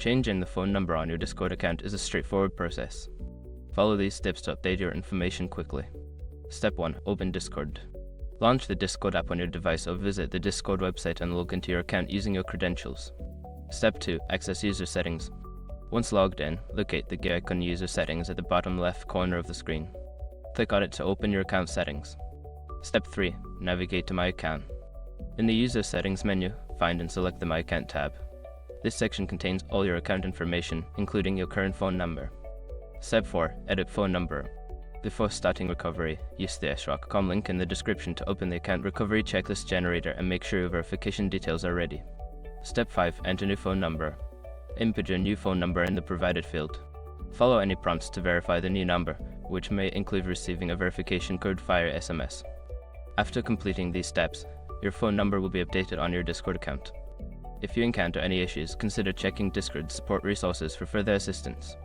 Changing the phone number on your Discord account is a straightforward process. Follow these steps to update your information quickly. Step 1. Open Discord. Launch the Discord app on your device or visit the Discord website and log into your account using your credentials. Step 2. Access user settings. Once logged in, locate the gear icon user settings at the bottom left corner of the screen. Click on it to open your account settings. Step 3. Navigate to My Account. In the user settings menu, find and select the My Account tab. This section contains all your account information, including your current phone number. Step 4. Edit phone number. Before starting recovery, use the srock.com link in the description to open the account recovery checklist generator and make sure your verification details are ready. Step 5. Enter new phone number. Input your new phone number in the provided field. Follow any prompts to verify the new number, which may include receiving a verification code via SMS. After completing these steps, your phone number will be updated on your Discord account. If you encounter any issues, consider checking Discord support resources for further assistance.